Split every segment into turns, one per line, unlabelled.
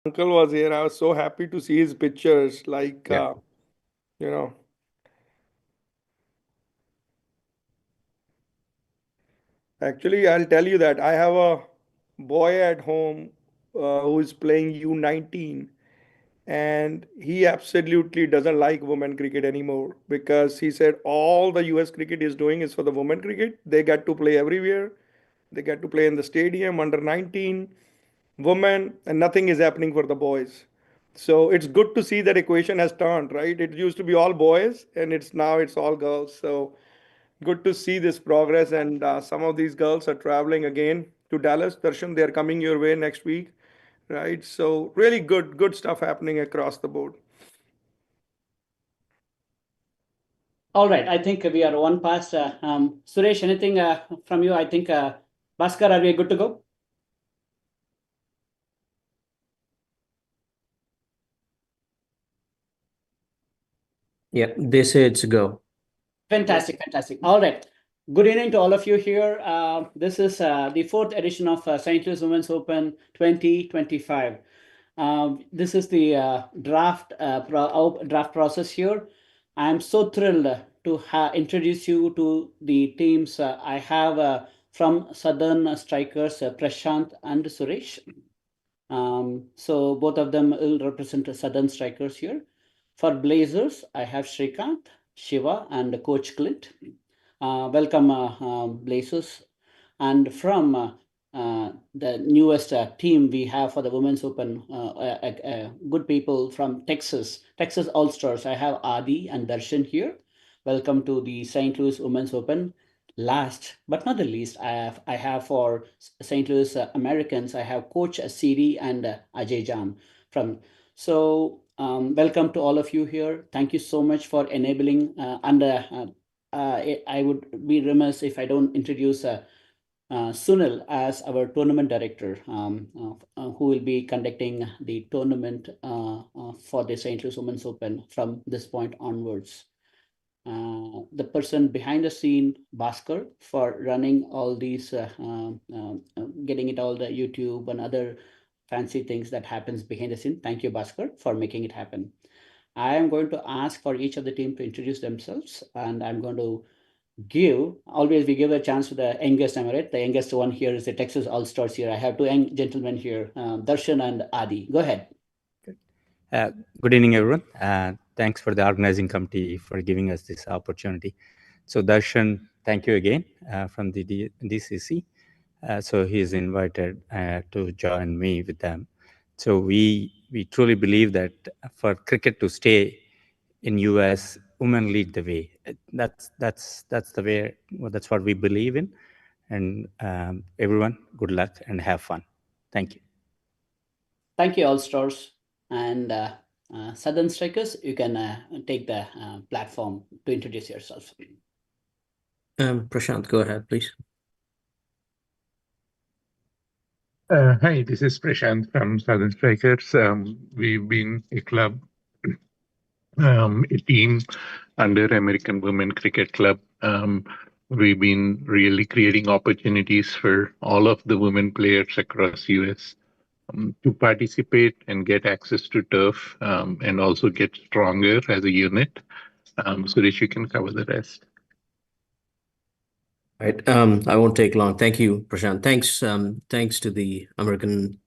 uncle was here. I was so happy to see his pictures.
Yeah.
You know, actually, I'll tell you that I have a boy at home who is playing U19, and he absolutely doesn't like women cricket anymore because he said all the US cricket is doing is for the women cricket. They get to play everywhere. They get to play in the stadium under 19, women, and nothing is happening for the boys. So it's good to see that equation has turned, right? It used to be all boys, and it's all girls. So good to see this progress. And some of these girls are traveling again to Dallas. Darshan, they're coming your way next week, right? So really good stuff happening across the board.
All right, I think we are one past. Suresh, anything from you? I think Bhaskar, are we good to go?
Yeah, they say it's a go.
Fantastic, fantastic. All right. Good evening to all of you here. This is the fourth edition of St. Louis Women's Open 2025. This is the draft process here. I'm so thrilled to introduce you to the teams I have from Southern Strikers, Prashant and Suresh. So both of them will represent Southern Strikers here. For Blazers, I have Shrikant, Shiva, and Coach Clint. Welcome, Blazers. And from the newest team we have for the Women's Open, good people from Texas, Texas All-Stars. I have Adi and Darshan here. Welcome to the St. Louis Women's Open. Last but not the least, I have for St. Louis Americans, I have Coach Siri and Ajay Jan from. So welcome to all of you here. Thank you so much for enabling. I would be remiss if I don't introduce Sunil as our tournament director, who will be conducting the tournament for the St. Louis Women's Open from this point onwards. The person behind the scene, Bhaskar, for running all these, getting it all the YouTube and other fancy things that happens behind the scene. Thank you, Bhaskar, for making it happen. I am going to ask for each of the team to introduce themselves, and I'm going to always we give a chance to the youngest, am I right? The youngest one here is the Texas All-Stars here. I have two young gentlemen here, Darshan and Adi. Go ahead.
Good evening, everyone. Thanks for the organizing committee for giving us this opportunity. So Darshan, thank you again from the DCC. So he is invited to join me with them. So we truly believe that for cricket to stay in US, women lead the way. That's the way. Well, that's what we believe in. And everyone, good luck and have fun. Thank you.
Thank you, All-Stars. And Southern Strikers, you can take the platform to introduce yourself.
Prashant, go ahead, please.
Hi, this is Prashant from Southern Strikers. We've been a club, a team under American Women Cricket Club. We've been really creating opportunities for all of the women players across US to participate and get access to turf and also get stronger as a unit. Suresh, you can cover the rest.
Right. I won't take long. Thank you, Prashant. Thanks to the American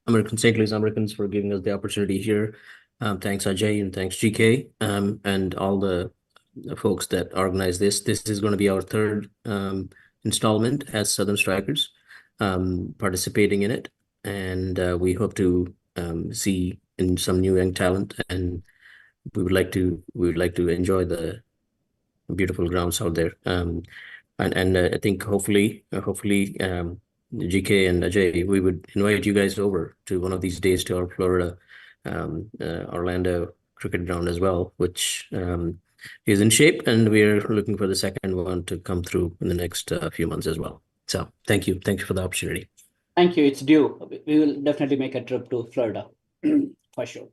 St. Louis Americans for giving us the opportunity here. Thanks Ajay and thanks GK and all the folks that organized this. This is going to be our third installment as Southern Strikers participating in it, and we hope to see in some new young talent, and we would like to enjoy the beautiful grounds out there. And I think hopefully GK and Ajay, we would invite you guys over to one of these days to our Florida Orlando cricket ground as well, which is in shape, and we're looking for the second one to come through in the next few months as well. So thank you for the opportunity.
Thank you. It's due. We will definitely make a trip to Florida for sure.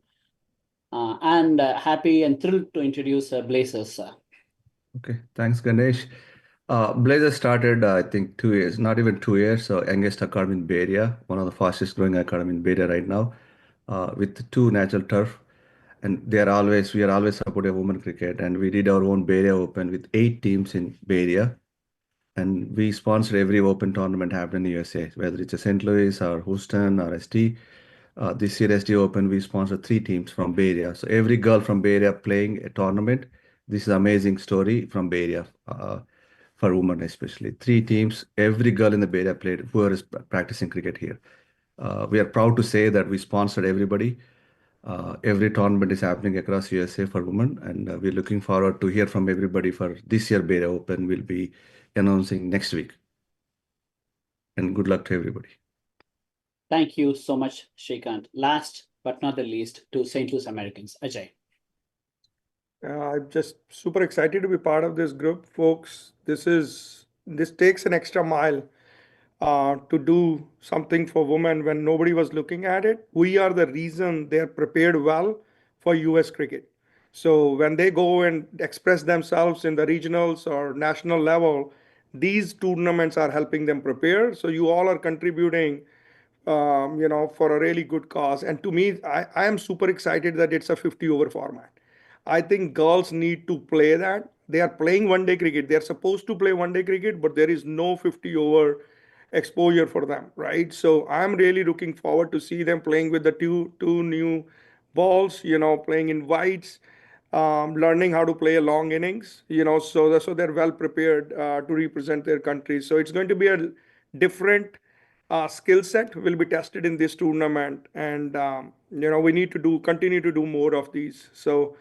And happy and thrilled to introduce Blazers.
Okay, thanks, Ganesh. Blazer started, I think, 2 years, not even 2 years. So youngest academy in Bay Area, one of the fastest growing academy in Bay Area right now, with 2 natural turf. And we are always supporting women cricket. And we did our own Bay Area Open with 8 teams in Bay Area. And we sponsor every open tournament happening in the USA, whether it's a St. Louis or Houston or ST. This year, ST Open, we sponsor 3 teams from Bay Area. So every girl from Bay Area playing a tournament. This is an amazing story from Bay Area. For women especially. 3 teams, every girl in the Bay Area played, who is practicing cricket here. We are proud to say that we sponsored everybody. Every tournament is happening across USA for women, and we're looking forward to hear from everybody for this year Bay Area Open. We'll be announcing next week. And good luck to everybody.
Thank you so much, Shrikant. Last but not the least, to St. Louis Americans, Ajay.
I'm just super excited to be part of this group, folks. This takes an extra mile to do something for women when nobody was looking at it. We are the reason they're prepared well for US cricket. So when they go and express themselves in the regionals or national level, these tournaments are helping them prepare. So you all are contributing for a really good cause. And to me, I am super excited that it's a 50 over format. I think girls need to play that. They are playing one day cricket. They're supposed to play one day cricket, but there is no 50 over exposure for them, right? So I'm really looking forward to see them playing with the two new balls, playing in whites, learning how to play a long innings, so they're well prepared to represent their country. So it's going to be a different skill set will be tested in this tournament, and we need to continue to do more of these. So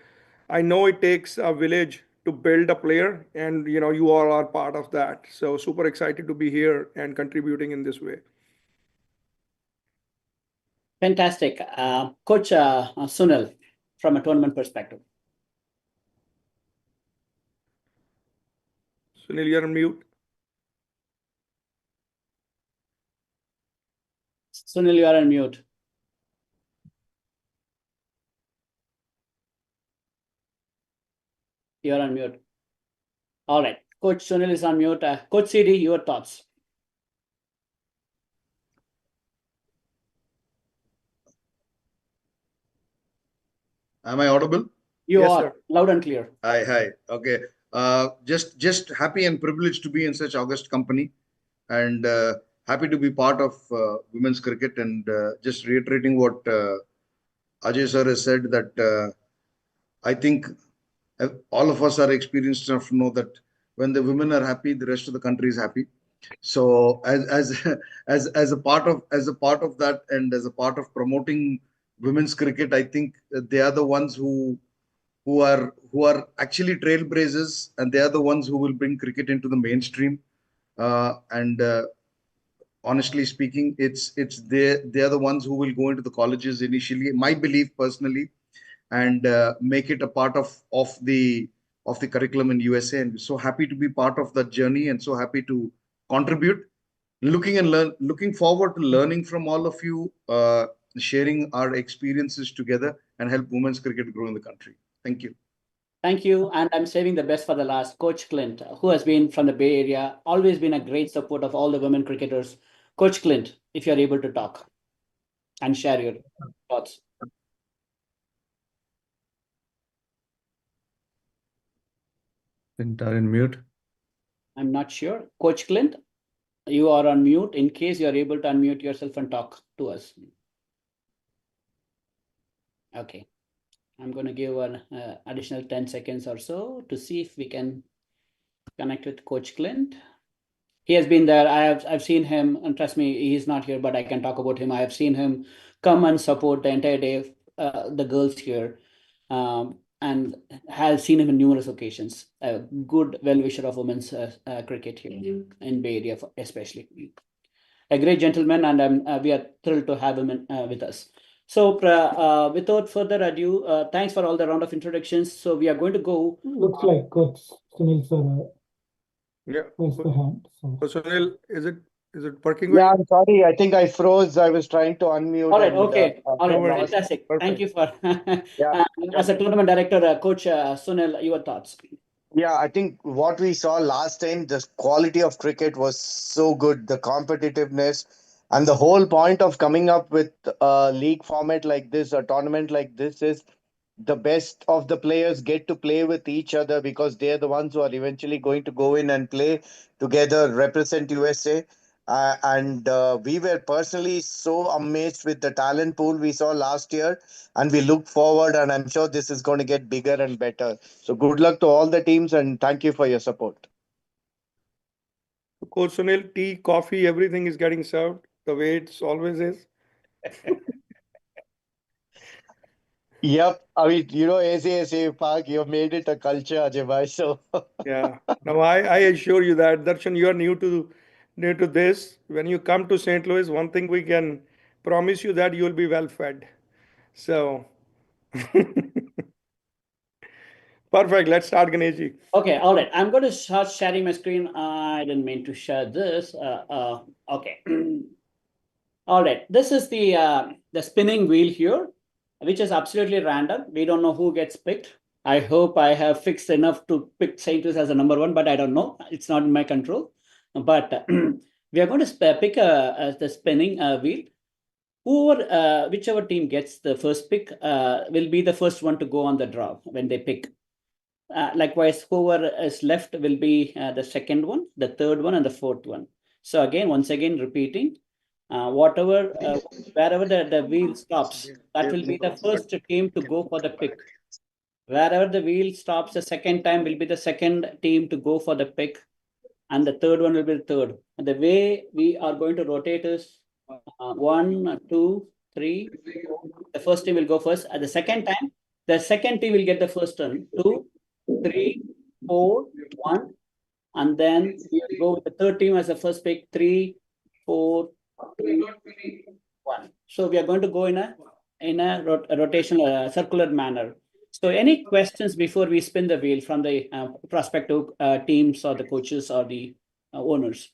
I know it takes a village to build a player, and you all are part of that. So super excited to be here and contributing in this way.
Fantastic. Coach Sunil, from a tournament perspective.
Sunil, you're on mute.
Sunil, you are on mute. You're on mute. All right. Coach Sunil is on mute. Coach CD, your thoughts.
Am I audible?
You
Yes,
are
sir.
loud and clear.
Hi. Okay. Just happy and privileged to be in such august company, and happy to be part of women's cricket. And just reiterating what Ajay sir has said, that I think all of us are experienced enough to know that when the women are happy, the rest of the country is happy. So as a part of that, and as a part of promoting women's cricket, I think they are the ones who are actually trailblazers, and they are the ones who will bring cricket into the mainstream. And honestly speaking, it's they are the ones who will go into the colleges initially. My belief personally, and make it a part of the curriculum in USA. And so happy to be part of that journey, and so happy to contribute. Looking forward to learning from all of you, sharing our experiences together, and help women's cricket grow in the country. Thank you.
Thank you. And I'm saving the best for the last. Coach Clint, who has been from the Bay Area, always been a great support of all the women cricketers. Coach Clint, if you're able to talk and share your thoughts.
Clint, are in mute.
I'm not sure. Coach Clint, you are on mute. In case you're able to unmute yourself and talk to us. Okay. I'm going to give an additional 10 seconds or so to see if we can connect with Coach Clint. He has been there. I've seen him, and trust me, he's not here, but I can talk about him. I have seen him come and support the entire day, the girls here, and have seen him on numerous occasions. A good well-wisher of women's cricket here in Bay Area, especially. A great gentleman, and we are thrilled to have him with us. So without further ado, thanks for all the round of introductions. So we are going to go.
Looks like Coach Sunil sir raised the hand.
So Sunil, is it working?
Yeah, I'm sorry. I think I froze. I was trying to unmute.
All right.
and,
Okay. All right.
worries.
Fantastic.
Perfect.
Thank you for
Yeah.
as a tournament director, Coach Sunil, your thoughts.
Yeah, I think what we saw last time, the quality of cricket was so good, the competitiveness, and the whole point of coming up with a league format like this, a tournament like this, is the best of the players get to play with each other because they're the ones who are eventually going to go in and play together, represent USA. And we were personally so amazed with the talent pool we saw last year, and we look forward, and I'm sure this is going to get bigger and better. So good luck to all the teams, and thank you for your support.
Coach Sunil, tea, coffee, everything is getting served the way it's always is.
Yep, I mean, ACSA Park, you've made it a culture, Ajay bhai. So
Yeah. Now I assure you that Darshan, you are new to this. When you come to St. Louis, one thing we can promise you that you will be well fed. So perfect. Let's start, Ganeshi.
Okay, all right. I'm going to start sharing my screen. I didn't mean to share this. Okay. All right. This is the spinning wheel here, which is absolutely random. We don't know who gets picked. I hope I have fixed enough to pick St. Louis as a number one, but I don't know. It's not in my control. But we are going to pick the spinning wheel. Whichever team gets the first pick will be the first one to go on the draw when they pick. Likewise, whoever is left will be the second one, the third one, and the fourth one. So again, once again, repeating, wherever the wheel stops, that will be the first team to go for the pick. Wherever the wheel stops the second time will be the second team to go for the pick, and the third one will be the third. And the way we are going to rotate is 1, 2, 3. The first team will go first. At the second time, the second team will get the first turn. 2, 3, 4, 1. And then we'll go with the third team as the first pick. 3, 4, 2, 1. So we are going to go in a rotational circular manner. So any questions before we spin the wheel from the prospective teams or the coaches or the owners?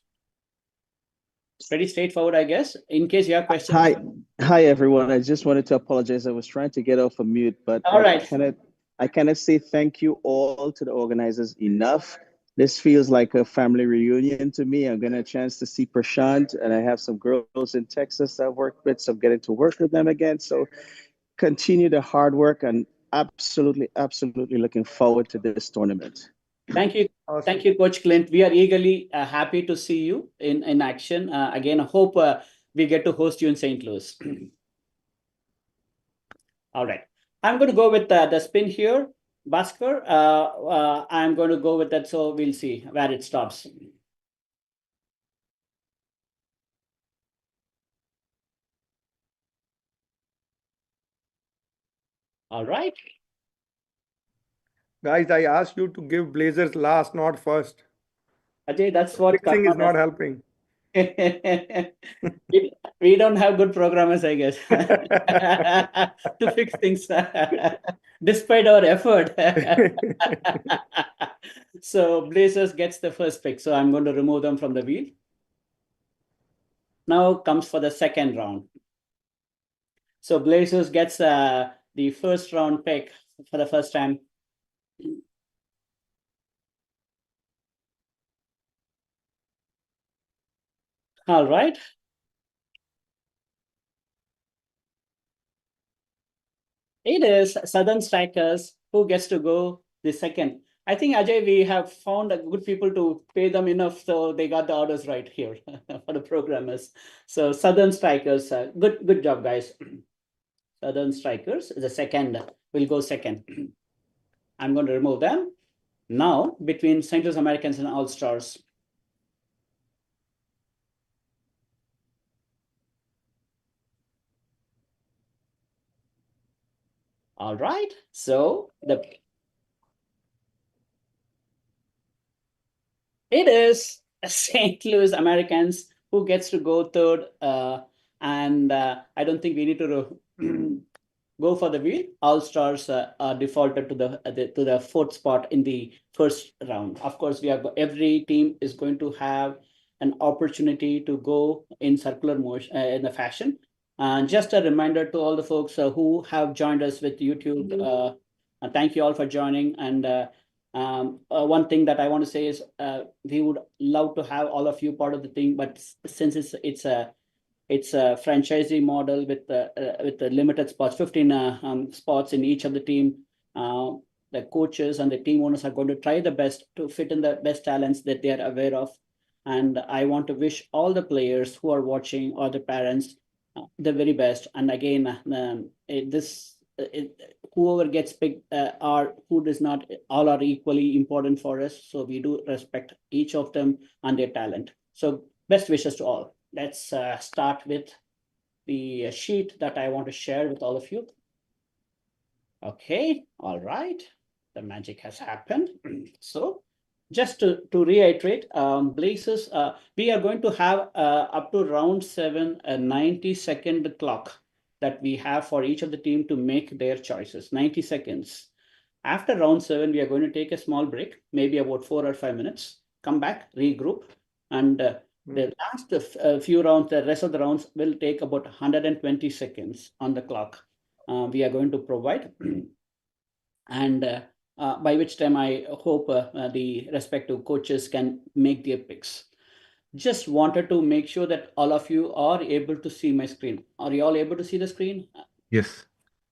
Pretty straightforward, I guess. In case you have questions.
Hi everyone. I just wanted to apologize. I was trying to get off of mute, but
All right.
I cannot say thank you all to the organizers enough. This feels like a family reunion to me. I'm getting a chance to see Prashant, and I have some girls in Texas I've worked with, so I'm getting to work with them again. So continue the hard work, and absolutely looking forward to this tournament.
Thank you. Awesome. Thank you, Coach Clint. We are eagerly happy to see you in action. Again, I hope we get to host you in St. Louis. All right. I'm going to go with the spin here. Bhaskar, I'm going to go with that. So we'll see where it stops. All right.
Guys, I asked you to give Blazers last, not first.
Ajay, that's what
fixing is not helping.
We don't have good programmers, I guess, to fix things despite our effort. So Blazers gets the first pick. So I'm going to remove them from the wheel. Now comes for the second round. So Blazers gets the first round pick for the first time. All right. It is Southern Strikers who gets to go the second. I think, Ajay, we have found good people to pay them enough, so they got the orders right here for the programmers. So Southern Strikers, good job, guys. Southern Strikers, the second, will go second. I'm going to remove them. Now, between St. Louis Americans and All Stars. All right, so it is St. Louis Americans who gets to go third, and I don't think we need to go for the wheel. All Stars are defaulted to the fourth spot in the first round. Of course, every team is going to have an opportunity to go in circular motion in the fashion. And just a reminder to all the folks who have joined us with YouTube. Thank you all for joining. And One thing that I want to say is we would love to have all of you part of the thing, but since it's a franchisee model with the limited spots, 15 spots in each of the team. The coaches and the team owners are going to try the best to fit in the best talents that they are aware of. And I want to wish all the players who are watching or the parents the very best. And again, whoever gets picked or who does not, all are equally important for us. So we do respect each of them and their talent. So best wishes to all. Let's start with the sheet that I want to share with all of you. Okay, all right. The magic has happened. So just to reiterate, Blazers, we are going to have up to round 7 a 90-second clock that we have for each of the team to make their choices, 90 seconds. After round 7, we are going to take a small break, maybe about 4 or 5 minutes, come back, regroup, and the last few rounds, the rest of the rounds will take about 120 seconds on the clock. We are going to provide, and by which time I hope the respective coaches can make their picks. Just wanted to make sure that all of you are able to see my screen. Are you all able to see the screen?
Yes.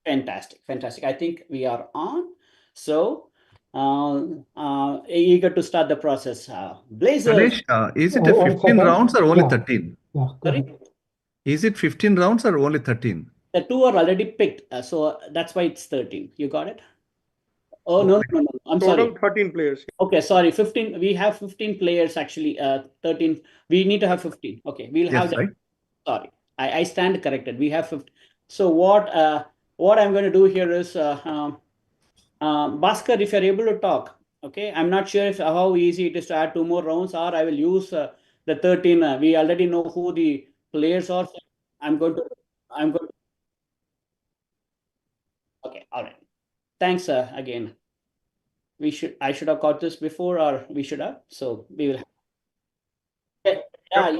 Fantastic, fantastic. I think we are on. So eager to start the process. Blazers.
Ganesh, is it a 15 rounds or only 13?
Yeah, go ahead.
Sorry?
Is it 15 rounds or only 13?
The 2 are already picked, so that's why it's 13. You got it? Oh, no. I'm
Total
sorry.
13 players.
Okay, sorry. 15. We have 15 players actually. 13. We need to have 15. Okay, we'll have that.
Right?
Sorry, I stand corrected. We have 15. So what I'm going to do here is, Bhaskar, if you're able to talk, okay. I'm not sure if how easy it is to add 2 more rounds, or I will use the 13. We already know who the players are. I'm going to. Okay, all right. Thanks again. I should have caught this before, or we should have. So we will. Yeah,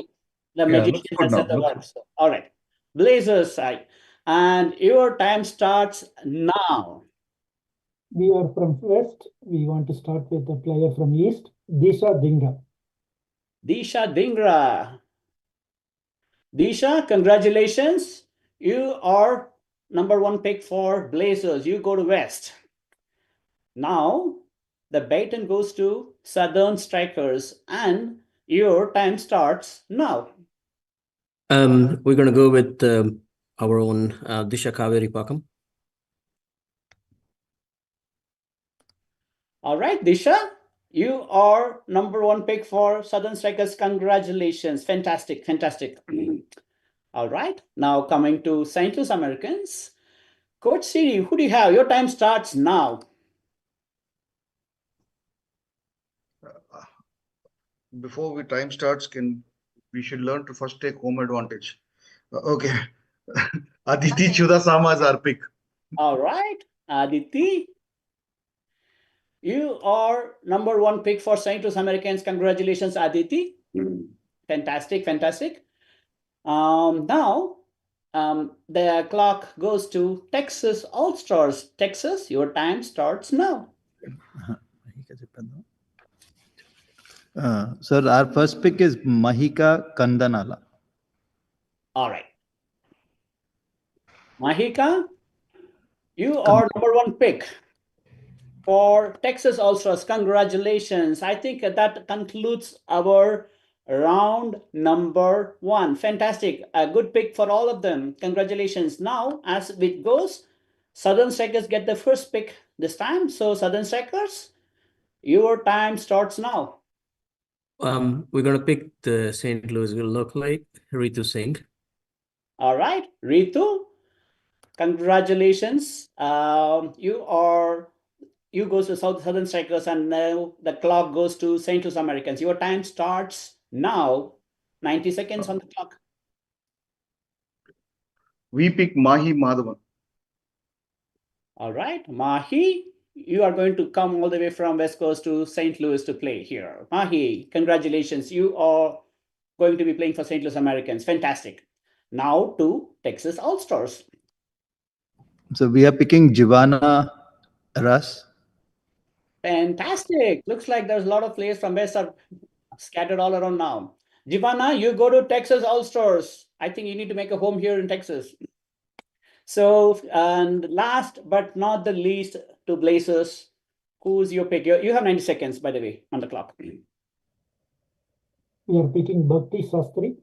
the magician has said the word. So, all right, Blazers side, and your time starts now.
We are from West. We want to start with the player from East, Disha Dhingra.
Disha Dhingra. Disha, congratulations. You are #1 pick for Blazers. You go to West. Now, the baton goes to Southern Strikers, and your time starts now.
We're going to go with our own Disha Kaveri Pakam.
All right, Disha, you are #1 pick for Southern Strikers. Congratulations. Fantastic, fantastic. All right, now coming to St. Louis Americans. Coach Siri, who do you have? Your time starts now.
Before we time starts, we should learn to first take home advantage. Okay. Aditi Chudasama is our pick.
All right, Aditi, you are #1 pick for St. Louis Americans. Congratulations, Aditi. Fantastic, fantastic. Now, the clock goes to Texas All-Stars. Texas, your time starts now.
Sir, our first pick is Mahika Kandanala.
All right. Mahika, you are #1 pick for Texas All-Stars. Congratulations. I think that concludes our round #1. Fantastic. A good pick for all of them. Congratulations. Now, as it goes, Southern Strikers get the first pick this time. So, Southern Strikers, your time starts now.
We're going to pick the St. Louisville localite, Ritu Singh.
All right, Ritu, congratulations. You go to Southern Strikers, and now the clock goes to St. Louis Americans. Your time starts now. 90 seconds on the clock.
We pick Mahi Madhavan.
All right, Mahi, you are going to come all the way from West Coast to St. Louis to play here. Mahi, congratulations. You are going to be playing for St. Louis Americans. Fantastic. Now to Texas All-Stars.
So we are picking Jivana Ras.
Fantastic. Looks like there's a lot of players from West are scattered all around now. Giovanna, you go to Texas All-Stars. I think you need to make a home here in Texas. So, and last but not the least, to Blazers, who's your pick? You have 90 seconds, by the way, on the clock.
We are picking Bhakti Sastry.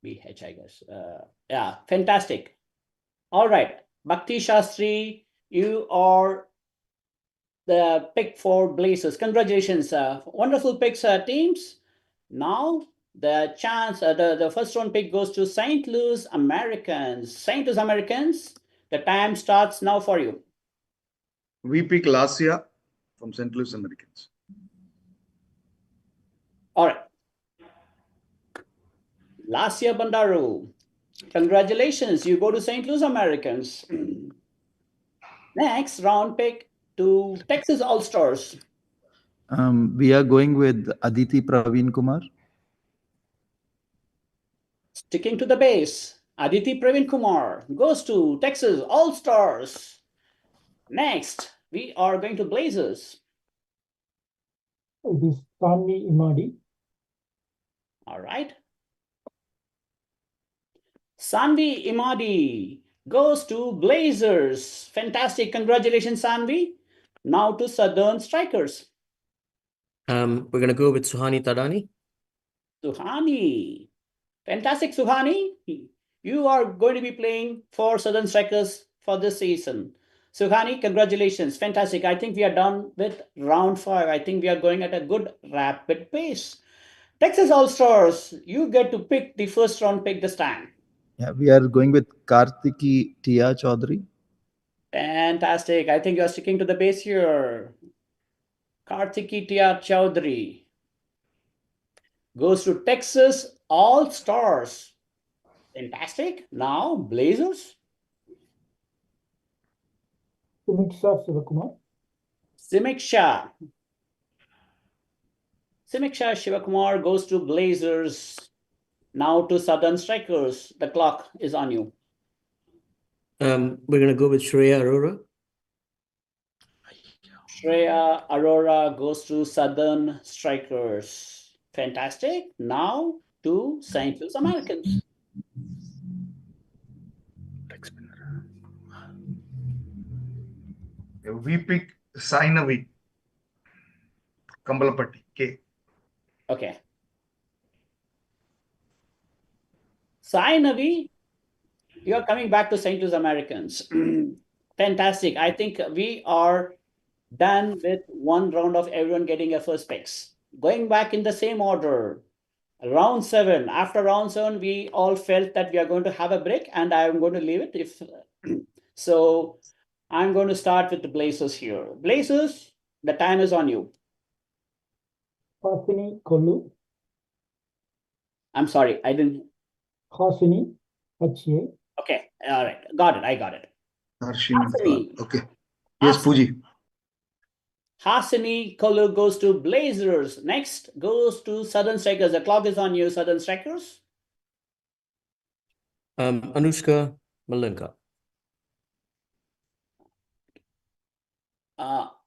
BH, I guess. Yeah, fantastic. All right, Bhakti Shastri, you are the pick for Blazers. Congratulations. Wonderful picks, teams. Now the chance, the first round pick goes to St. Louis Americans. St. Louis Americans, the time starts now for you.
We pick Lassia from St. Louis Americans.
All right. Lassia Bandaru. Congratulations. You go to St. Louis Americans. Next round pick to Texas All-Stars.
We are going with Aditi Praveen Kumar.
Sticking to the base, Aditi Praveen Kumar goes to Texas All-Stars. Next, we are going to Blazers.
It is Tanvi Imadi.
All right. Sanvi Imadi goes to Blazers. Fantastic. Congratulations, Sanvi. Now to Southern Strikers.
We're going to go with Suhani Tadani.
Suhani. Fantastic, Suhani. You are going to be playing for Southern Strikers for this season. Suhani, congratulations. Fantastic. I think we are done with round 5. I think we are going at a good rapid pace. Texas All-Stars, you get to pick the first round pick this time.
Yeah, we are going with Kartiki Tia Chaudhary.
Fantastic. I think you're sticking to the base here. Kartiki Tia Chaudhary goes to Texas All-Stars. Fantastic. Now, Blazers.
Simiksha Sivakumar.
Simiksha Shivakumar goes to Blazers. Now to Southern Strikers. The clock is on you.
We're going to go with Shreya Arora.
Shreya Arora goes to Southern Strikers. Fantastic. Now to St. Louis Americans.
We pick Sainavi Kambalapatti. K.
Okay. Sainavi, you are coming back to St. Louis Americans. Fantastic. I think we are done with one round of everyone getting a first picks. Going back in the same order. Round 7. After round 7, we all felt that we are going to have a break, and I am going to leave it. If so, I'm going to start with the Blazers here. Blazers, the time is on you.
Hasini Kollu.
I'm sorry, I didn't.
Hasini, H-A.
Okay, all right, got it. I got it.
Harshini. Okay. Yes, Pooji.
Hasini Kollu goes to Blazers. Next goes to Southern Strikers. The clock is on you, Southern Strikers.
Anushka Malinka.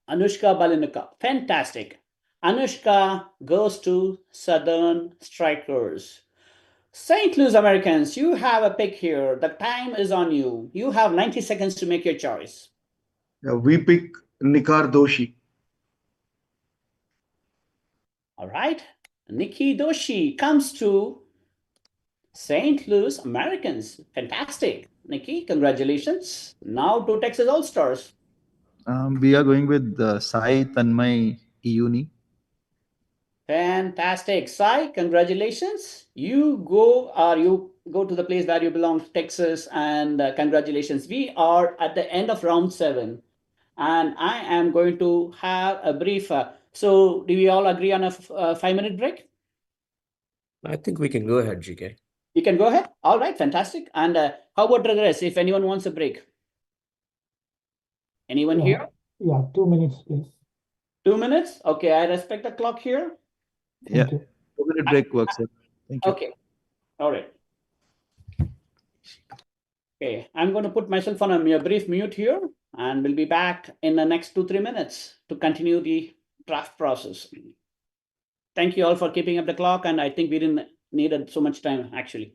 Anushka Balinuka. Fantastic. Anushka goes to Southern Strikers. St. Louis Americans, you have a pick here. The time is on you. You have 90 seconds to make your choice.
We pick Nikar Doshi.
All right. Nikki Doshi comes to St. Louis Americans. Fantastic. Nikki, congratulations. Now to Texas All-Stars.
We are going with Sai Tanmay Iyuni.
Fantastic. Sai, congratulations. You go to the place where you belong, Texas, and congratulations. We are at the end of round 7, and I am going to have a brief. So do we all agree on a 5-minute break?
I think we can go ahead, GK.
You can go ahead. All right, fantastic. And how about the rest, if anyone wants a break? Anyone here?
Yeah, 2 minutes, please.
2 minutes? Okay, I respect the clock here.
Yeah,
Thank you.
2-minute break works. Sir. Thank you.
Okay, all right. Okay, I'm going to put myself on a brief mute here. and we'll be back in the next 2-3 minutes to continue the draft process. Thank you all for keeping up the clock, and I think we didn't need so much time actually.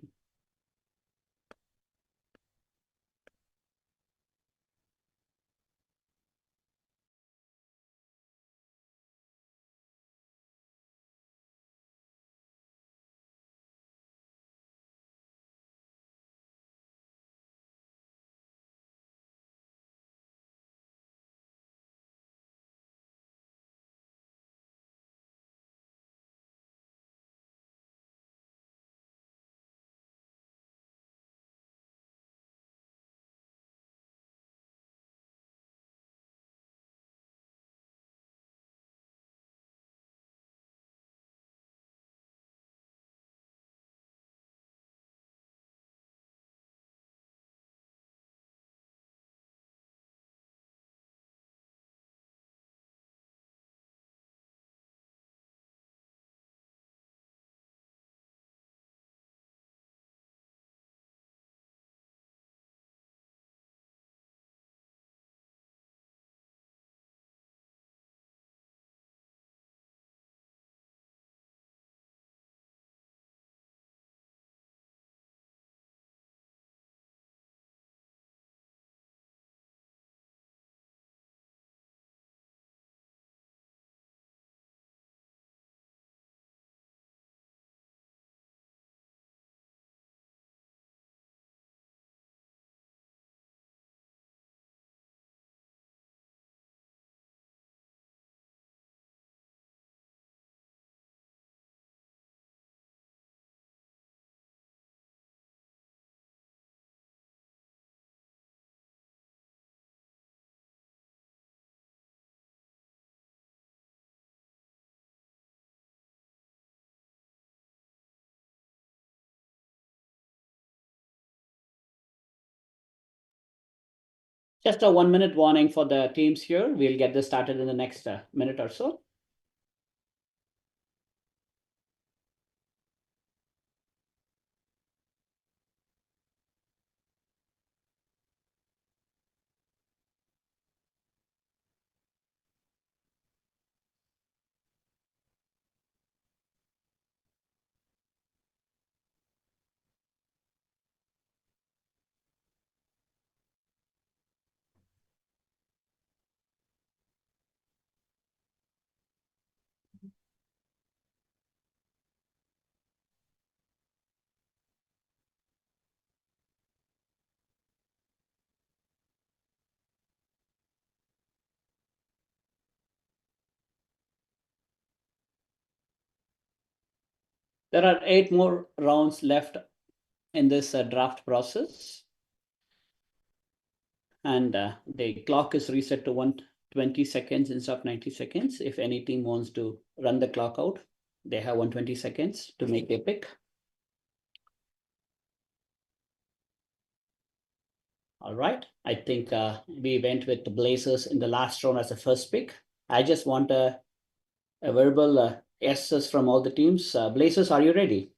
Just a 1-minute warning for the teams here. We'll get this started in the next minute or so. There are 8 more rounds left in this draft process. And the clock is reset to 120 seconds instead of 90 seconds. If any team wants to run the clock out, they have 120 seconds to make a pick. All right, I think we went with the Blazers in the last round as a first pick. I just want a verbal yeses from all the teams. Blazers, are you ready?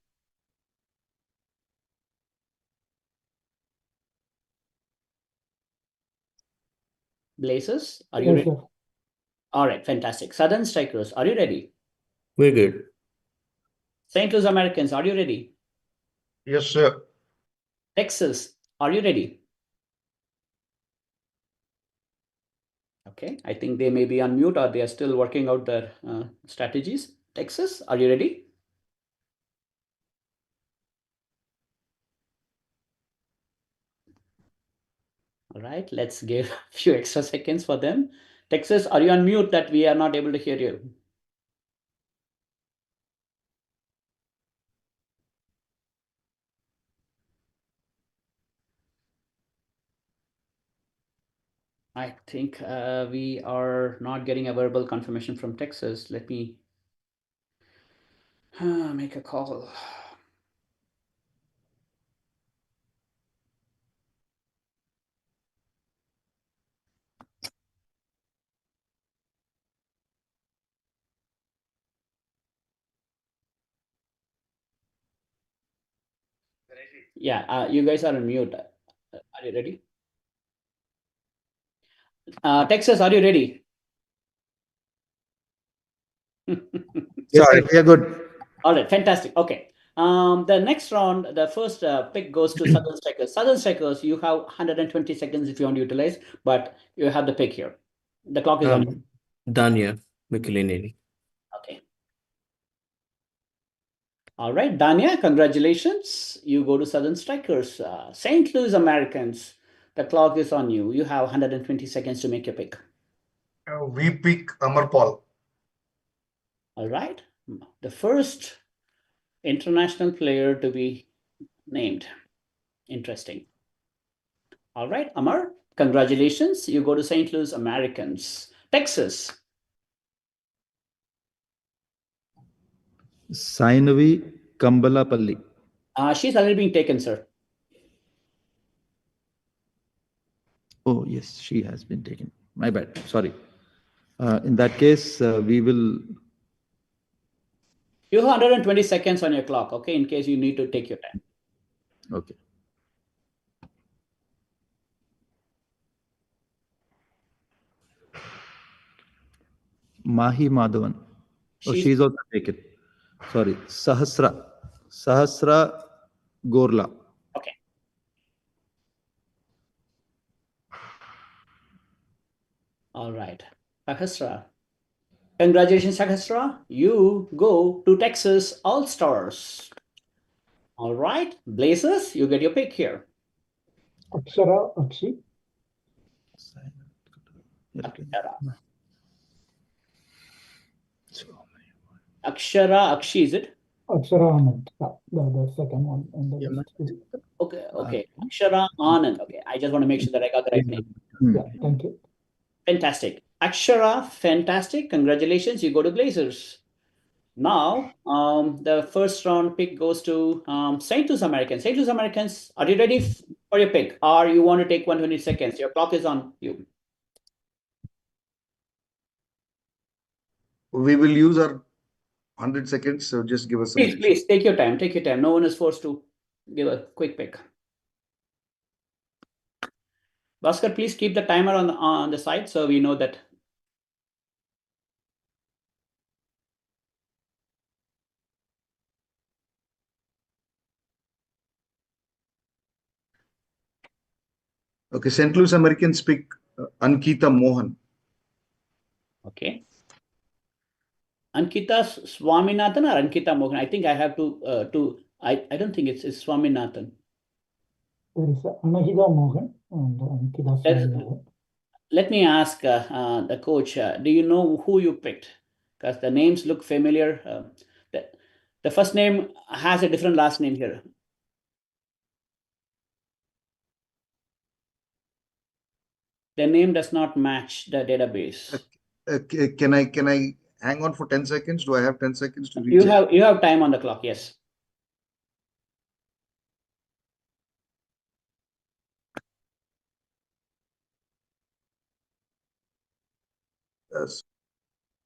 Blazers, are you ready?
Sir.
All right, fantastic. Southern Strikers, are you ready?
We're good.
St. Louis Americans, are you ready?
Yes, sir.
Texas, are you ready? Okay, I think they may be on mute or they are still working out their strategies. Texas, are you ready? All right, let's give a few extra seconds for them. Texas, are you on mute that we are not able to hear you? I think we are not getting a verbal confirmation from Texas. Let me make a call. Yeah, you guys are on mute. Are you ready? Texas, are you ready?
Sorry, we are good.
All right, fantastic. Okay. The next round, the first pick goes to Southern Strikers. Southern Strikers, you have 120 seconds if you want to utilize, but you have the pick here. The clock is on you.
Danya Mikilineni.
Okay. All right, Danya, congratulations. You go to Southern Strikers. St. Louis Americans, the clock is on you. You have 120 seconds to make your pick.
We pick Amar Paul.
All right. The first international player to be named. Interesting. All right, Amar, congratulations. You go to St. Louis Americans. Texas.
Sainavi Kambalapalli.
She's already being taken, sir.
Oh, yes, she has been taken. My bad. Sorry. In that case, we will.
You have 120 seconds on your clock, okay, in case you need to take your time.
Okay. Mahi Madhavan. Oh, she's also taken. Sorry. Sahasra Gorla.
Okay. All right. Sahasra. Congratulations, Sahasra. You go to Texas All-Stars. All right. Blazers, you get your pick here.
Akshara Akshi.
Akshara. Akshara Akshi, is it?
Akshara Anand. The second one on the list.
Okay, okay. Akshara Anand. Okay, I just want to make sure that I got the right name.
Yeah, thank you.
Fantastic. Akshara, fantastic. Congratulations. You go to Blazers. Now, the first round pick goes to St. Louis Americans. St. Louis Americans, are you ready for your pick? Or you want to take 120 seconds? Your clock is on you.
We will use our 100 seconds, so just give us some.
Please, take your time. Take your time. No one is forced to give a quick pick. Bhaskar, please keep the timer on the side so we know that.
Okay, St. Louis Americans pick Ankita Mohan.
Okay. Ankita Swaminathan or Ankita Mohan? I think I have to. I don't think it's Swaminathan.
There is Anahida Mohan and Ankita Swaminathan.
Let me ask the coach, do you know who you picked? Because the names look familiar. The first name has a different last name here. The name does not match the database.
Can I hang on for 10 seconds? Do I have 10 seconds to reach?
You have time on the clock, yes.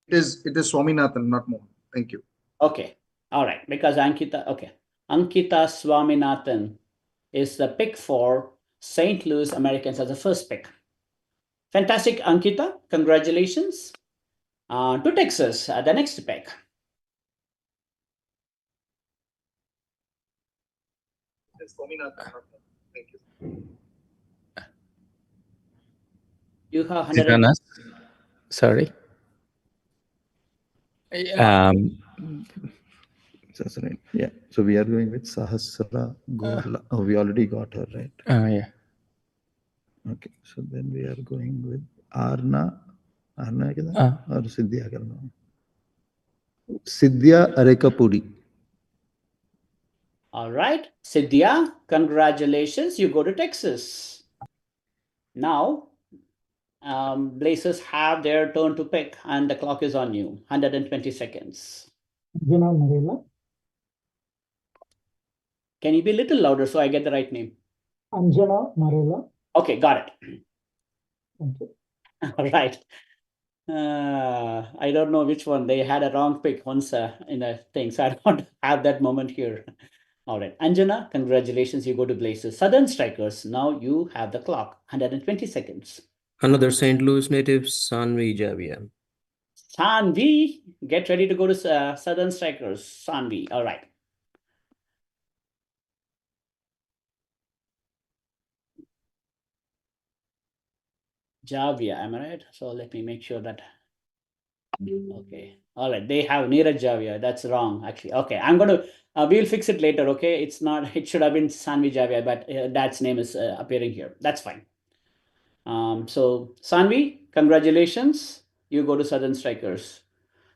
It is Swaminathan, not Mohan. Thank you.
Okay. All right. Because Ankita Swaminathan is the pick for St. Louis Americans as the first pick. Fantastic, Ankita. Congratulations. To Texas, the next pick.
Thank you.
You have
Is it on us? Sorry.
Yeah. So we are going with Sahasra Gorla. Oh, we already got her, right?
Yeah.
Okay. So then we are going with Arna or Siddhya Karna. Siddhya Arekapudi.
All right. Siddhya, congratulations. You go to Texas. Now, Blazers have their turn to pick, and the clock is on you. 120 seconds.
Anjana Marella.
Can you be a little louder so I get the right name?
Anjana Marella.
Okay, got it.
Thank you.
All right. I don't know which one. They had a wrong pick once in a thing, so I don't have that moment here. All right. Anjana, congratulations. You go to Blazers. Southern Strikers, now you have the clock. 120 seconds.
Another St. Louis native, Sanvi Javia.
Sanvi, get ready to go to Southern Strikers. Sanvi, all right. Javia, am I right? So let me make sure that. Okay, all right. They have Neeraj Javia. That's wrong, actually. Okay, I'm going to. We'll fix it later. Okay, it's not. It should have been Sanvi Javia, but dad's name is appearing here. That's fine. So Sanvi, congratulations. You go to Southern Strikers.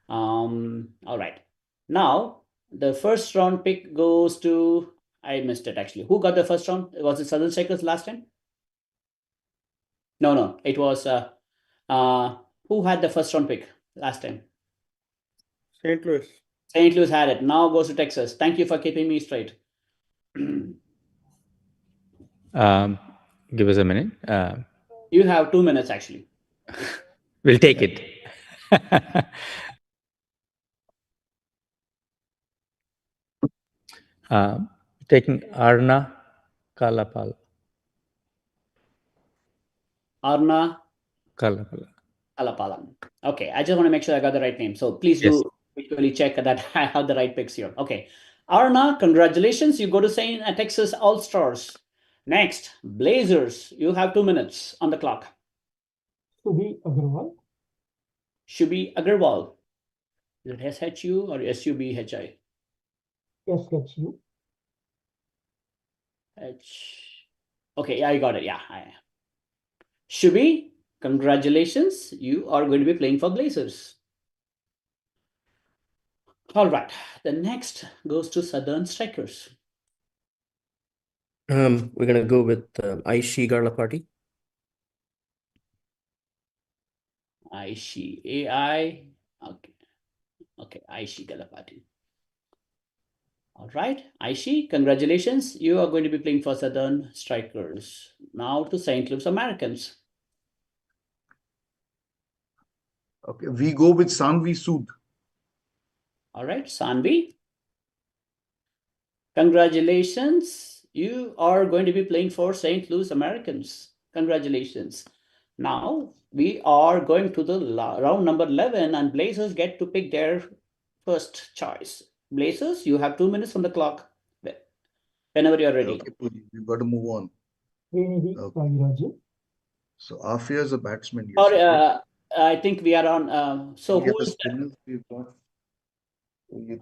All right. Now the first round pick goes to. I missed it actually. Who got the first round? Was it Southern Strikers last time? No. It was. Who had the first round pick last time?
St. Louis.
St. Louis had it. Now goes to Texas. Thank you for keeping me straight.
Give us a minute.
You have 2 minutes actually.
We'll take it. Taking Arna Kalapal.
Arna
Kalapala.
Alapalan. Okay, I just want to make sure I got the right name. So please do visually check that I have the right picks here. Okay. Arna, congratulations. You go to St. Texas All-Stars. Next, Blazers. You have 2 minutes on the clock.
Shubhi Agarwal.
Shubhi Agarwal. Is it SHU or SUBHI?
SHU.
Okay, yeah, I got it. Yeah. Shubhi, congratulations. You are going to be playing for Blazers. All right. The next goes to Southern Strikers.
We're gonna go with Aishi Garlapati.
Aishi, AI. Okay, Aishi Garlapati. All right, Aishi, congratulations. You are going to be playing for Southern Strikers. Now to St. Louis Americans.
Okay, we go with Sanvi Sood.
All right, Sanvi. Congratulations. You are going to be playing for St. Louis Americans. Congratulations. Now we are going to the round number 11 and Blazers get to pick their first choice. Blazers, you have 2 minutes on the clock. Whenever you're ready.
Okay, we've got to move on.
Okay.
So Afia is a batsman. Yes,
Or
okay.
I think we are on. So who is
that?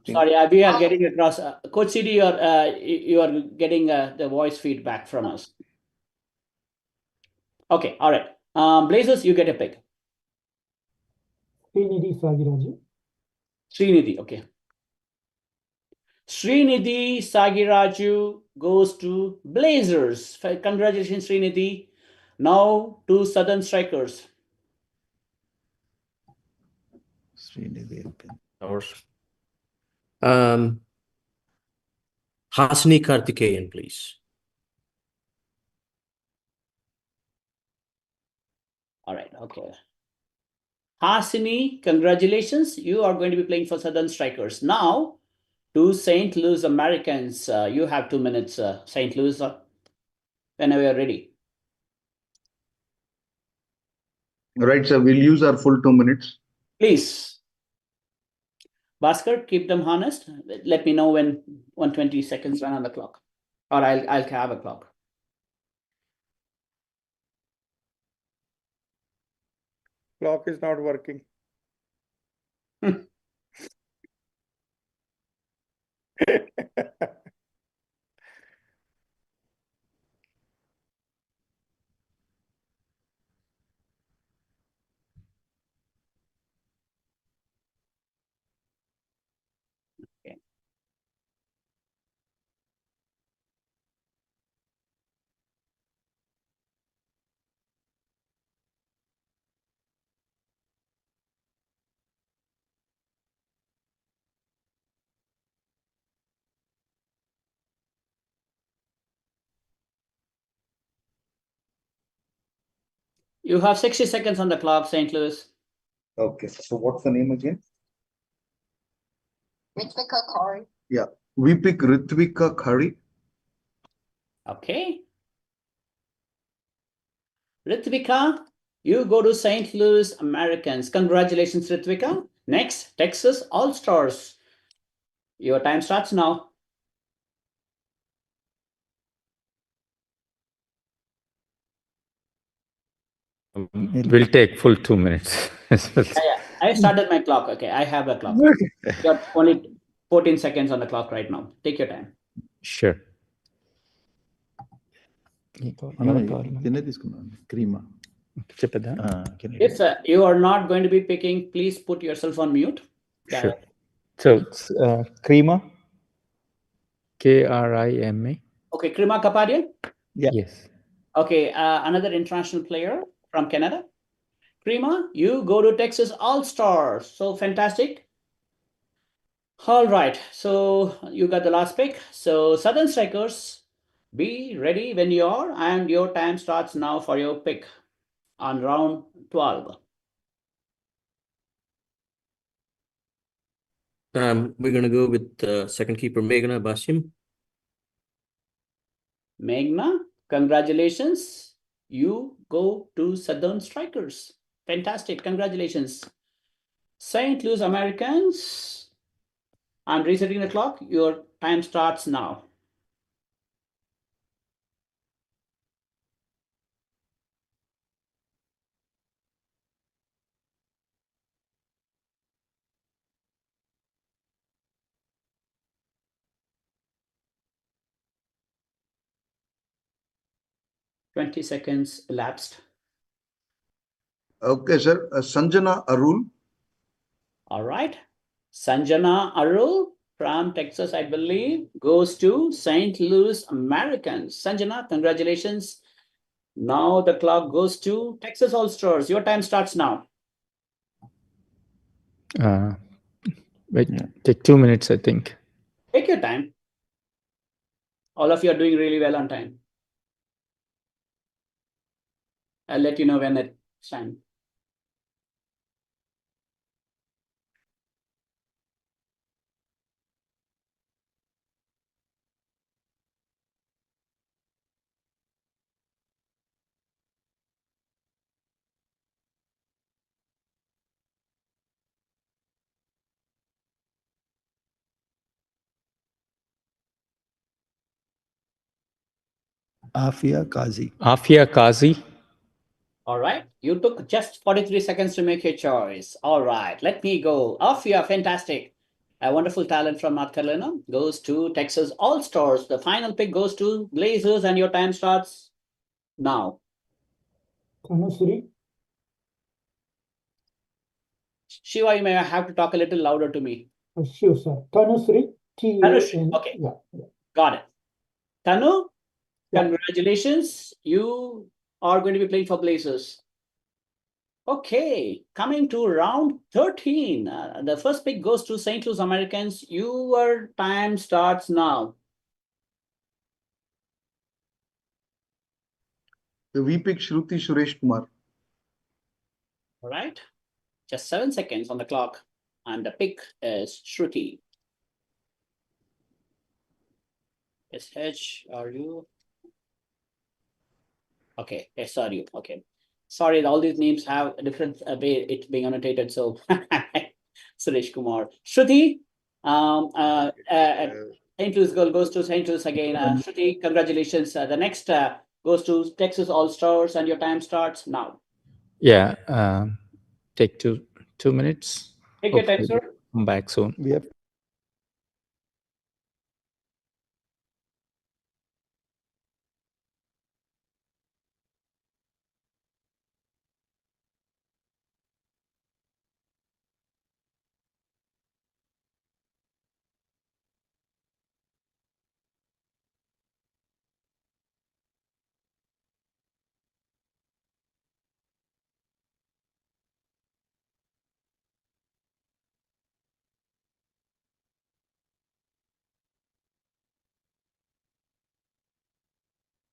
Sorry, we are getting across. Coach CD, you are getting the voice feedback from us. Okay, all right. Blazers, you get a pick.
Srinidhi Sagiraju.
Srinidhi, okay. Srinidhi Sagiraju goes to Blazers. Congratulations, Srinidhi. Now to Southern Strikers.
Srinidhi.
Hasni Karthikeyan, please.
All right, okay. Hasini, congratulations. You are going to be playing for Southern Strikers. Now to St. Louis Americans. You have 2 minutes, St. Louis, whenever you're ready.
Right, sir. We'll use our full 2 minutes.
Please. Bhaskar, keep them honest. Let me know when 120 seconds run on the clock. Or I'll have a clock.
Clock is not working.
Okay. You have 60 seconds on the clock, St. Louis.
Okay. So what's the name again? Ritvika Curry. Yeah. We pick Ritvika Curry.
Okay. Ritvika, you go to St. Louis Americans. Congratulations, Ritvika. Next, Texas All-Stars. Your time starts now.
We'll take full 2 minutes.
Yeah, I started my clock. Okay, I have a clock. You got only 14 seconds on the clock right now. Take your time.
Sure.
తినే తీసుకున్నాను క్రీమా
చెప్పదా?
If you are not going to be picking, please put yourself on mute.
Sure. So it's Krima, Krima.
Okay, Krima Kapadian.
Yes.
Okay, another international player from Canada. Krima, you go to Texas All-Stars. So fantastic. All right, so you got the last pick. So Southern Strikers, be ready when you are, and your time starts now for your pick on round 12.
We're gonna go with second keeper Meghna Basim.
Meghna, congratulations. You go to Southern Strikers. Fantastic, congratulations. St. Louis Americans, I'm resetting the clock. Your time starts now. Twenty seconds elapsed.
Okay, sir. Sanjana Arul.
All right. Sanjana Arul from Texas, I believe, goes to St. Louis Americans. Sanjana, congratulations. Now the clock goes to Texas All-Stars. Your time starts now.
Wait, take 2 minutes, I think.
Take your time. All of you are doing really well on time. I'll let you know when it's time.
Afia Kazi.
Afia Kazi.
All right. You took just 43 seconds to make your choice. All right. Let me go. Afia, fantastic. A wonderful talent from North Carolina goes to Texas All-Stars. The final pick goes to Blazers, and your time starts now.
Tanusri.
Shiva, you may have to talk a little louder to me.
Sure, sir. Tanusri. T-A-N.
Okay.
Yeah.
Got it. Tanu,
Yeah.
congratulations. You are going to be playing for Blazers. Okay, coming to round 13. The first pick goes to St. Louis Americans. Your time starts now.
We pick Shruti Suresh Kumar.
All right. Just 7 seconds on the clock. And the pick is Shruti. SH, are you? Okay, SRU. Okay. Sorry, all these names have a different way it being annotated. So Suresh Kumar. Shruti, St. Louis girl goes to St. Louis again. Shruti, congratulations. The next goes to Texas All-Stars, and your time starts now.
Yeah. Take 2 minutes.
Take your time, sir.
Come back soon.
We have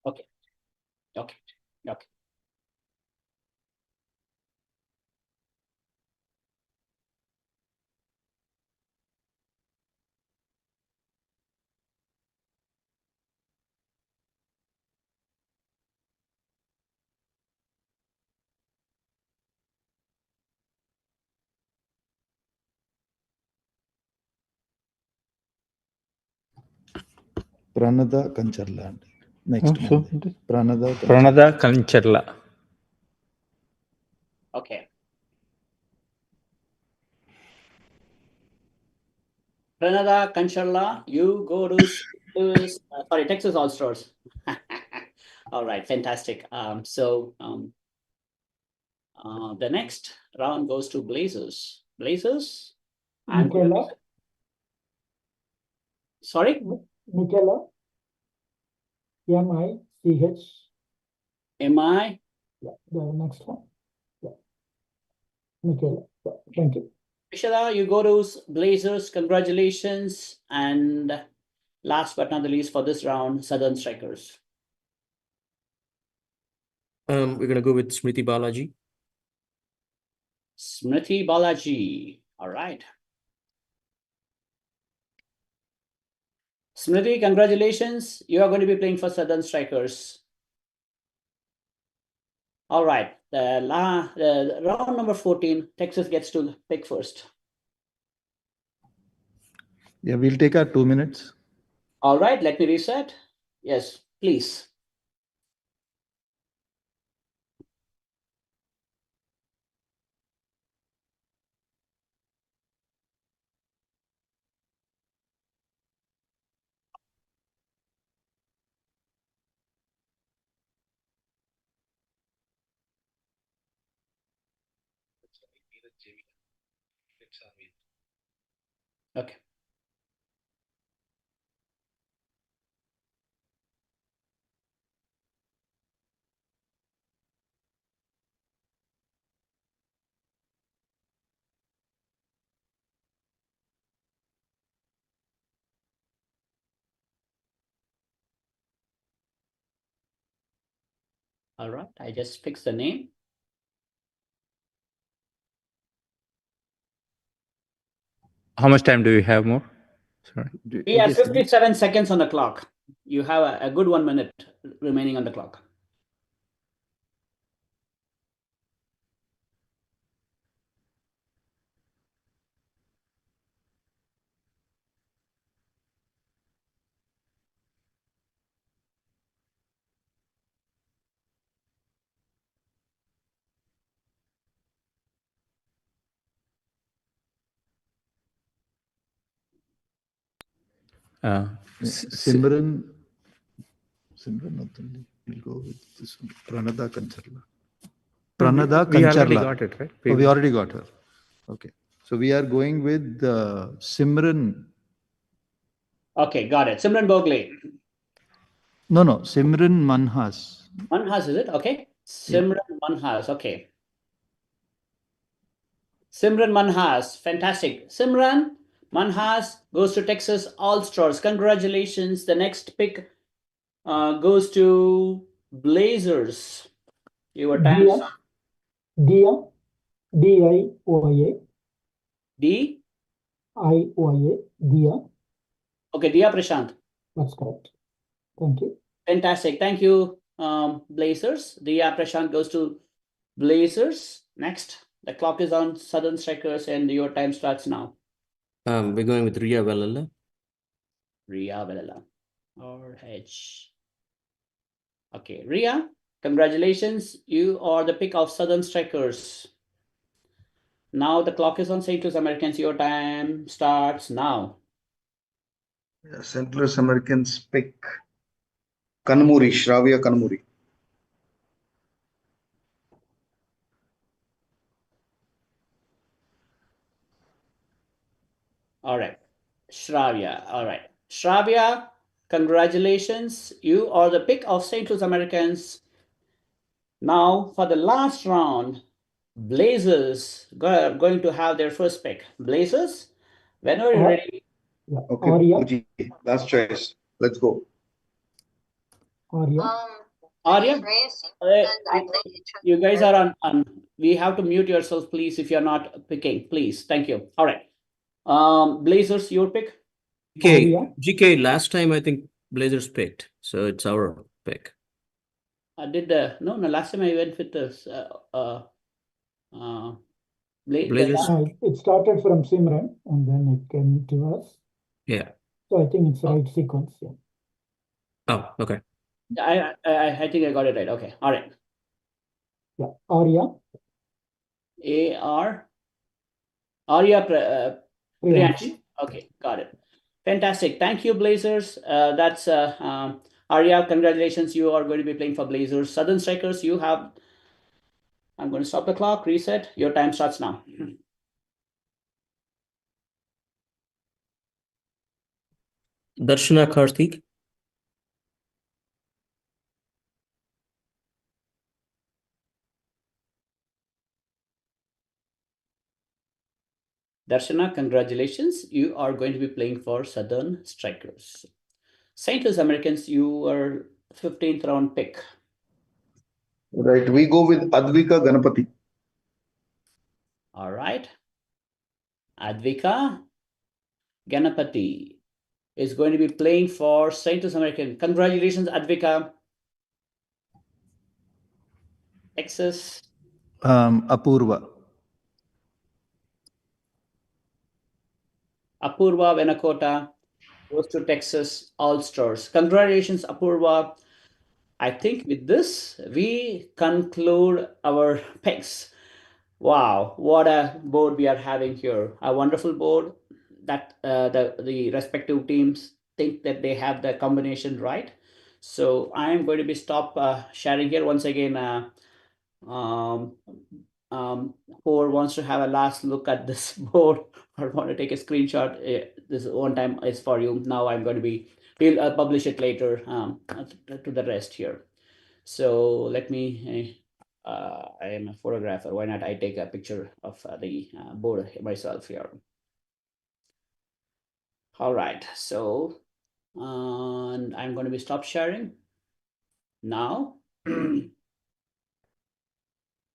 Okay. Okay. Okay.
Pranada Kancharla. Next
So,
one. Pranada Kancharla.
Pranada Kancharla.
Okay. Pranada Kancharla, you go to Texas All Stars. All right, fantastic. The next round goes to Blazers. Blazers.
Michaela.
Sorry?
Michaela. M-I-C-H.
M-I?
Yeah, the next one. Yeah. Michaela. Yeah, thank you.
Michaela, you go to Blazers. Congratulations. And last but not the least for this round, Southern Strikers.
We're gonna go with Smriti Balaji.
Smriti Balaji. All right. Smriti, congratulations. You are going to be playing for Southern Strikers. All right. The round number 14, Texas gets to pick first.
Yeah, we'll take our 2 minutes.
All right. Let me reset. Yes, please. Okay. All right. I just fixed the name.
How much time do we have more? Sorry.
We have 57 seconds on the clock. You have a good 1 minute remaining on the clock.
Simran Natali. We'll go with this one. Pranada Kancharla. Pranada Kancharla.
We already got it, right?
Oh, we already got her. Okay. So we are going with Simran.
Okay, got it. Simran Bogle.
No, Simran Manhas.
Manhas, is it? Okay. Simran Manhas. Okay. Simran Manhas. Fantastic. Simran Manhas goes to Texas All Stars. Congratulations. The next pick goes to Blazers. Your time.
Dia. D-I-O-A.
D-I-O-A.
Dia.
Okay, Dia Prashant.
That's correct. Thank you.
Fantastic. Thank you, Blazers. Dia Prashant goes to Blazers. Next, the clock is on Southern Strikers and your time starts now.
We're going with Ria Velala.
Ria Velala. Or H. Okay, Ria, congratulations. You are the pick of Southern Strikers. Now the clock is on St. Louis Americans. Your time starts now.
Yeah, St. Louis Americans pick Kanmuri, Shravya Kanmuri.
All right. Shravya. All right. Shravya, congratulations. You are the pick of St. Louis Americans. Now for the last round, Blazers going to have their first pick. Blazers, whenever you're ready.
Yeah.
Okay, Uji, last choice. Let's go.
Arya, you guys are on. We have to mute yourself, please, if you're not picking. Please, thank you. All right. Blazers, your pick.
GK, last time I think Blazers picked, so it's our pick.
No, last time I went with this.
Blazers.
It started from Simran and then it came to us.
Yeah.
So I think it's the right sequence. Yeah.
Oh, okay.
I think I got it right. Okay. All right.
Yeah, Arya.
Arya
Priyanshi.
Priyanshi. Okay, got it. Fantastic. Thank you, Blazers. That's Arya. Congratulations. You are going to be playing for Blazers. Southern Strikers, you have. I'm going to stop the clock, reset. Your time starts now.
Darshana Karthik.
Darshana, congratulations. You are going to be playing for Southern Strikers. St. Louis Americans, you are 15th round pick.
Right. We go with Advika Ganapati.
All right. Advika Ganapati is going to be playing for St. Louis American. Congratulations, Advika. Texas.
Apurva.
Apurva Venakota goes to Texas All-Stars. Congratulations, Apurva. I think with this, we conclude our picks. Wow, what a board we are having here. A wonderful board that the respective teams think that they have the combination right. So I am going to be stop sharing here once again. Um, who wants to have a last look at this board or want to take a screenshot, this one time is for you. Now I'm going to be, we'll publish it later to the rest here. So let me, I am a photographer. Why not I take a picture of the board myself here. All right, so and I'm going to be stop sharing now.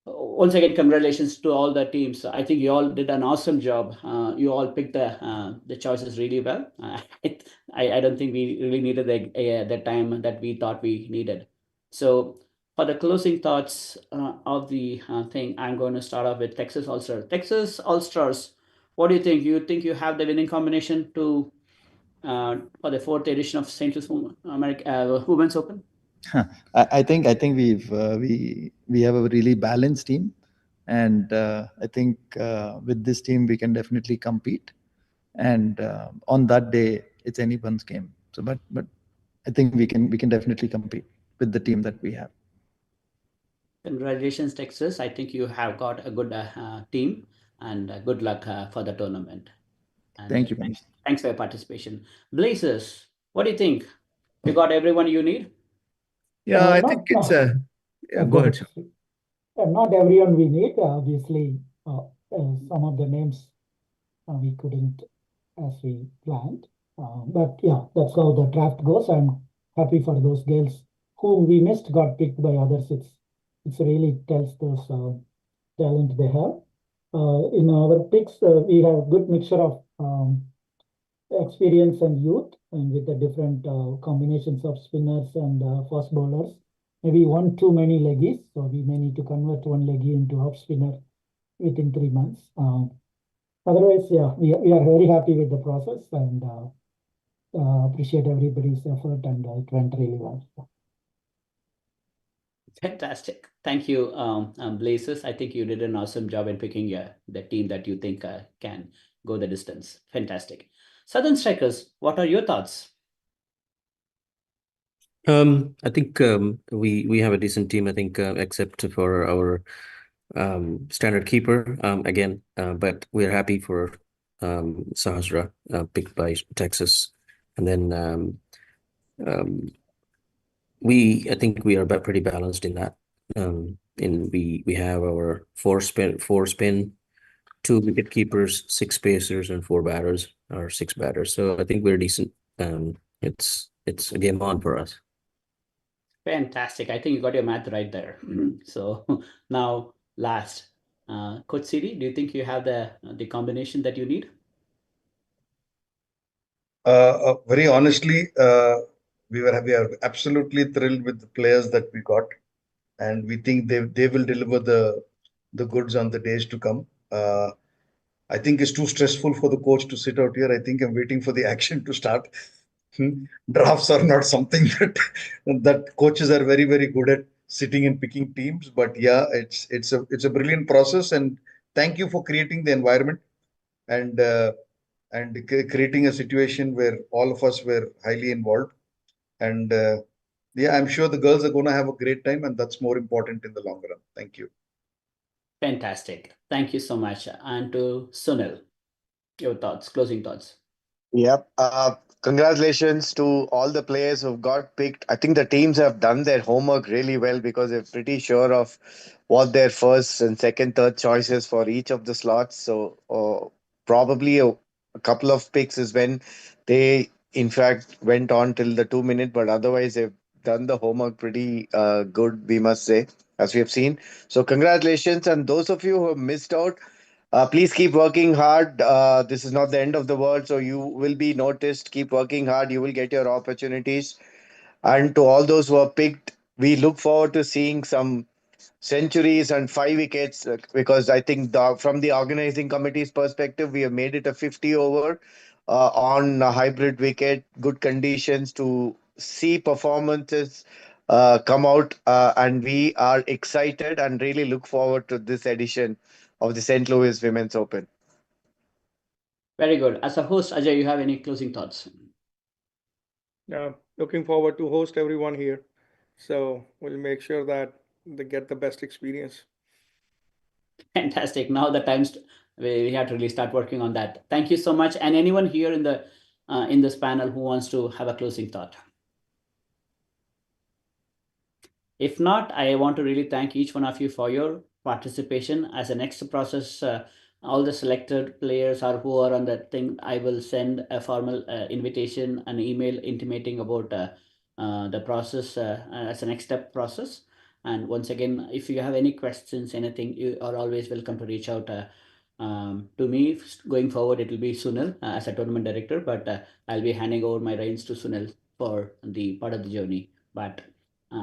Once again, congratulations to all the teams. I think you all did an awesome job. You all picked the choices really well. I don't think we really needed the time that we thought we needed. So for the closing thoughts of the thing, I'm going to start off with Texas All-Stars. Texas All-Stars, what do you think? You think you have the winning combination to for the 4th edition of St. Louis America Women's Open?
I think we have a really balanced team, and I think with this team we can definitely compete. And on that day, it's anyone's game. So, but I think we can definitely compete with the team that we have.
Congratulations, Texas. I think you have got a good team, and good luck for the tournament. And
Thank you.
Thanks for your participation. Blazers, what do you think? You got everyone you need?
Yeah, I think it's a. Yeah, go ahead.
Not everyone we need. Obviously, some of the names we couldn't as we planned. But yeah, that's how the draft goes. I'm happy for those girls whom we missed got picked by others. It's really tells those talent they have. In our picks, we have good mixture of experience and youth, and with the different combinations of spinners and fast bowlers. Maybe one too many leggies, so we may need to convert one leggy into off spinner within 3 months. Otherwise, yeah, we are very happy with the process and appreciate everybody's effort, and it went really well.
Fantastic. Thank you, Blazers. I think you did an awesome job in picking the team that you think can go the distance. Fantastic. Southern Strikers, what are your thoughts?
I think we have a decent team. I think except for our standard keeper again, but we're happy for Sahasra picked by Texas, and then I think we are pretty balanced in that. We have our four spin, 2 wicket keepers, 6 pacers, and 4 batters or 6 batters. So I think we're decent. It's a game on for us.
Fantastic. I think you got your math right there. So now last, Coach Siri, do you think you have the combination that you need?
Very honestly, we are absolutely thrilled with the players that we got, and we think they will deliver the goods on the days to come. I think it's too stressful for the coach to sit out here. I think I'm waiting for the action to start. Drafts are not something that coaches are very, very good at sitting and picking teams. But yeah, it's a brilliant process, and thank you for creating the environment and creating a situation where all of us were highly involved. And yeah, I'm sure the girls are going to have a great time, and that's more important in the long run. Thank you.
Fantastic. Thank you so much. And to Sunil, your thoughts, closing thoughts.
Yep. Congratulations to all the players who've got picked. I think the teams have done their homework really well because they're pretty sure of what their first and second, third choices for each of the slots. So probably a couple of picks is when they, in fact, went on till the 2 minute, but otherwise they've done the homework pretty good, we must say, as we have seen. So congratulations. And those of you who have missed out, please keep working hard. This is not the end of the world, so you will be noticed. Keep working hard. You will get your opportunities. And to all those who are picked, we look forward to seeing some centuries and 5 wickets because I think from the organizing committee's perspective, we have made it a 50 over on a hybrid wicket, good conditions to see performances come out. And we are excited and really look forward to this edition of the St. Louis Women's Open.
Very good. As a host, Ajay, you have any closing thoughts?
Looking forward to host everyone here. So we'll make sure that they get the best experience.
Fantastic. Now the times we have to really start working on that. Thank you so much. And anyone here in this panel who wants to have a closing thought? If not, I want to really thank each one of you for your participation. As a next process, all the selected players or who are on that thing, I will send a formal invitation, an email intimating about the process as a next step process. And once again, if you have any questions, anything, you are always welcome to reach out to me. Going forward, it will be Sunil as a tournament director, but I'll be handing over my reins to Sunil for the part of the journey. But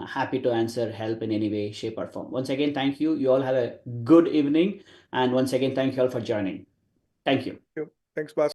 happy to answer, help in any way, shape, or form. Once again, thank you. You all have a good evening. And once again, thank you all for joining. Thank you.
Thanks, Bas.